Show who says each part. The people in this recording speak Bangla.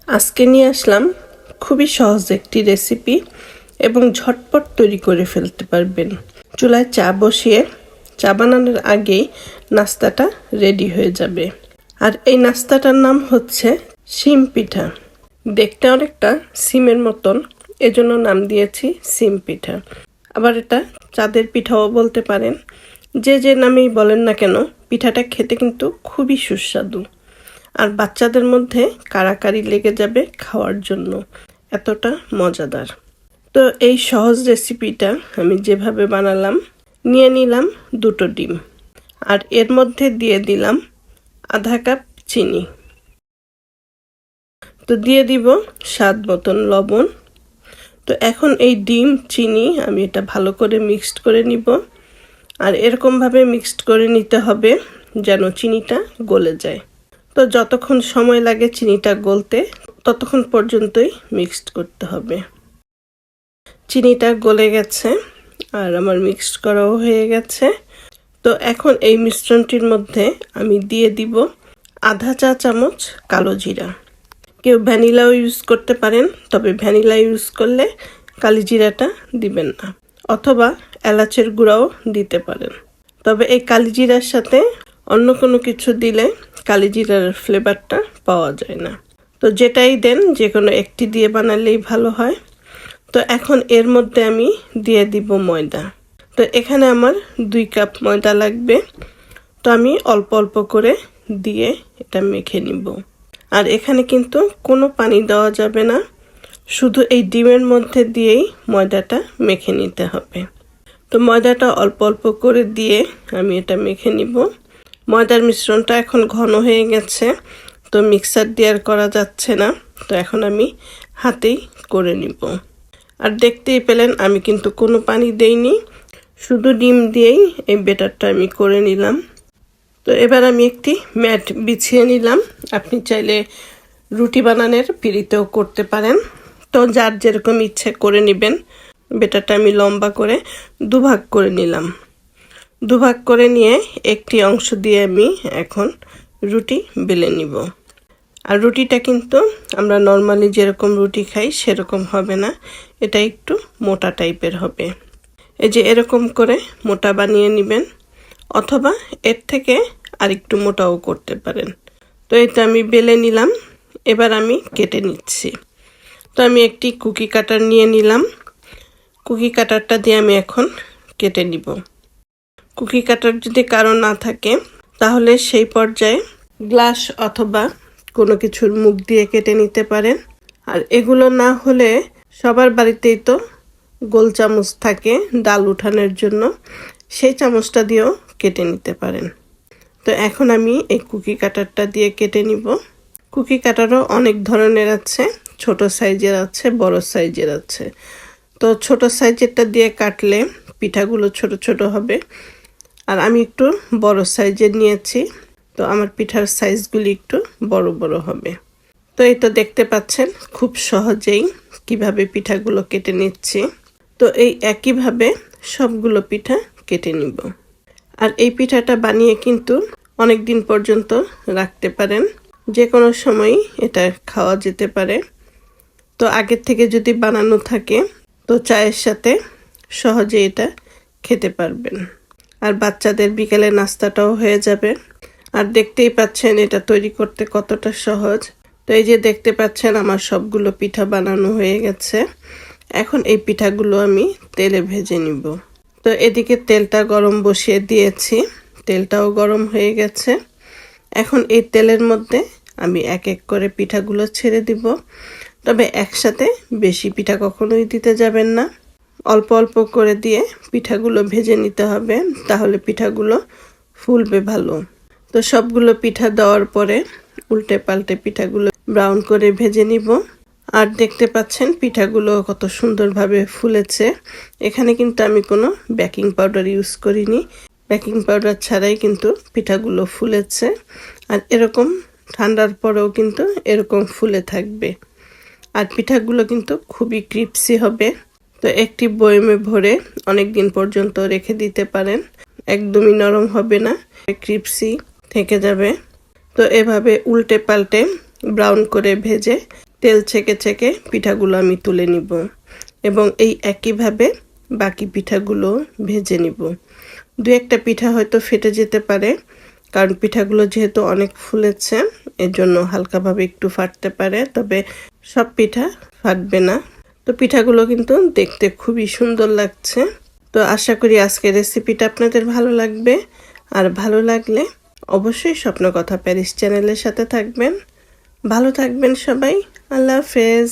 Speaker 1: আজকে নিয়ে আসলাম খুবই সহজ একটি রেসিপি এবং ঝটপট তৈরি করে ফেলতে পারবেন। চুলায় চা বসিয়ে চা বানানোর আগেই নাস্তাটা রেডি হয়ে যাবে। আর এই নাস্তাটার নাম হচ্ছে শিম পিঠা। দেখতে অনেকটা সিমের মতন, এজন্য নাম দিয়েছি শিম পিঠা। আবার এটা চাঁদের পিঠাও বলতে পারেন। যে যে নামেই বলেন না কেন, পিঠাটা খেতে কিন্তু খুবই সুস্বাদু। আর বাচ্চাদের মধ্যে কাড়াকাড়ি লেগে যাবে খাওয়ার জন্য, এতটা মজাদার। তো এই সহজ রেসিপিটা আমি যেভাবে বানালাম, নিয়ে নিলাম 2টো ডিম, আর এর মধ্যে দিয়ে দিলাম আধা কাপ চিনি। তো দিয়ে দিব স্বাদ মতন লবণ। তো এখন এই ডিম চিনি আমি এটা ভালো করে মিক্সড করে নিব। আর এরকমভাবে মিক্সড করে নিতে হবে যেন চিনিটা গলে যায়। তো যতক্ষণ সময় লাগে চিনিটা গলতে, ততক্ষণ পর্যন্তই মিক্সড করতে হবে। চিনিটা গলে গেছে আর আমার মিক্সড করাও হয়ে গেছে। তো এখন এই মিশ্রণটির মধ্যে আমি দিয়ে দিব আধা চা চামচ কালো জিরা। কেউ ভ্যানিলাও ইউজ করতে পারেন, তবে ভ্যানিলা ইউজ করলে কালি জিরাটা দিবেন না, অথবা এলাচের গুঁড়াও দিতে পারেন। তবে এই কালি জিরার সাথে অন্য কোনো কিছু দিলে কালি জিরার ফ্লেভারটা পাওয়া যায় না। তো যেটাই দেন, যে কোনো একটি দিয়ে বানালেই ভালো হয়। তো এখন এর মধ্যে আমি দিয়ে দিব ময়দা। তো এখানে আমার 2 কাপ ময়দা লাগবে। তো আমি অল্প অল্প করে দিয়ে এটা মেখে নিব। আর এখানে কিন্তু কোনো পানি দেওয়া যাবে না, শুধু এই ডিমের মধ্যে দিয়েই ময়দাটা মেখে নিতে হবে। তো ময়দাটা অল্প অল্প করে দিয়ে আমি এটা মেখে নিব। ময়দার মিশ্রণটা এখন ঘন হয়ে গেছে, তো মিক্সার দিয়ে আর করা যাচ্ছে না। তো এখন আমি হাতেই করে নিব। আর দেখতেই পেলেন আমি কিন্তু কোনো পানি দেইনি, শুধু ডিম দিয়েই এই ব্যাটারটা আমি করে নিলাম। তো এবার আমি একটি ম্যাট বিছিয়ে নিলাম। আপনি চাইলে রুটি বানানোর পিঁড়িতেও করতে পারেন। তো যার যেরকম ইচ্ছে করে নেবেন। ব্যাটারটা আমি লম্বা করে দুভাগ করে নিলাম। দুভাগ করে নিয়ে একটি অংশ দিয়ে আমি এখন রুটি বেলে নিব। আর রুটিটা কিন্তু আমরা নর্মালি যেরকম রুটি খাই সেরকম হবে না, এটা একটু মোটা টাইপের হবে। এই যে এরকম করে মোটা বানিয়ে নেবেন, অথবা এর থেকে আরেকটু মোটাও করতে পারেন। তো এটা আমি বেলে নিলাম। এবার আমি কেটে নিচ্ছি। তো আমি একটি কুকি কাটার নিয়ে নিলাম। কুকি কাটারটা দিয়ে আমি এখন কেটে নিব। কুকি কাটার যদি কারো না থাকে, তাহলে সেই পর্যায়ে গ্লাস অথবা কোনো কিছুর মুখ দিয়ে কেটে নিতে পারেন। আর এগুলো না হলে সবার বাড়িতেই তো গোল চামচ থাকে ডাল উঠানোর জন্য, সেই চামচটা দিয়েও কেটে নিতে পারেন। তো এখন আমি এই কুকি কাটারটা দিয়ে কেটে নিব। কুকি কাটারও অনেক ধরনের আছে, ছোট সাইজের আছে, বড় সাইজের আছে। তো ছোট সাইজেরটা দিয়ে কাটলে পিঠাগুলো ছোট ছোট হবে। আর আমি একটু বড় সাইজের নিয়েছি, তো আমার পিঠার সাইজগুলি একটু বড় বড় হবে। তো এই তো দেখতে পাচ্ছেন খুব সহজেই কিভাবে পিঠাগুলো কেটে নিচ্ছি। তো এই একইভাবে সবগুলো পিঠা কেটে নিব। আর এই পিঠাটা বানিয়ে কিন্তু অনেক দিন পর্যন্ত রাখতে পারেন, যে কোনো সময় এটা খাওয়া যেতে পারে। তো আগের থেকে যদি বানানো থাকে, তো চায়ের সাথে সহজে এটা খেতে পারবেন। আর বাচ্চাদের বিকেলে নাস্তাটাও হয়ে যাবে। আর দেখতেই পাচ্ছেন এটা তৈরি করতে কতটা সহজ। তো এই যে দেখতে পাচ্ছেন আমার সবগুলো পিঠা বানানো হয়ে গেছে। এখন এই পিঠাগুলো আমি তেলে ভেজে নিব। তো এদিকে তেলটা গরম বসিয়ে দিয়েছি, তেলটাও গরম হয়ে গেছে। এখন এই তেলের মধ্যে আমি এক এক করে পিঠাগুলো ছেড়ে দিব। তবে একসাথে বেশি পিঠা কখনোই দিতে যাবেন না, অল্প অল্প করে দিয়ে পিঠাগুলো ভেজে নিতে হবে, তাহলে পিঠাগুলো ফুলবে ভালো। তো সবগুলো পিঠা দেওয়ার পরে উল্টে পাল্টে পিঠাগুলো ব্রাউন করে ভেজে নিব। আর দেখতে পাচ্ছেন পিঠাগুলো কত সুন্দরভাবে ফুলেছে। এখানে কিন্তু আমি কোনো বেকিং পাউডার ইউজ করিনি, বেকিং পাউডার ছাড়াই কিন্তু পিঠাগুলো ফুলেছে। আর এরকম ঠান্ডার পরেও কিন্তু এরকম ফুলে থাকবে। আর পিঠাগুলো কিন্তু খুবই ক্রিপসি হবে। তো একটি বয়মে ভরে অনেক দিন পর্যন্ত রেখে দিতে পারেন, একদমই নরম হবে না, ক্রিপসি থেকে যাবে। তো এভাবে উল্টে পাল্টে ব্রাউন করে ভেজে তেল ছেঁকে ছেঁকে পিঠাগুলো আমি তুলে নিব এবং এই একইভাবে বাকি পিঠাগুলো ভেজে নিব। দু একটা পিঠা হয়তো ফেটে যেতে পারে, কারণ পিঠাগুলো যেহেতু অনেক ফুলেছে এর জন্য হালকাভাবে একটু ফাটতে পারে, তবে সব পিঠা ফাটবে না। তো পিঠাগুলো কিন্তু দেখতে খুবই সুন্দর লাগছে। তো আশা করি আজকের রেসিপিটা আপনাদের ভালো লাগবে। আর ভালো লাগলে অবশ্যই স্বপ্নকথা প্যারিস চ্যানেলের সাথে থাকবেন। ভালো থাকবেন সবাই। আল্লাহ হাফেজ।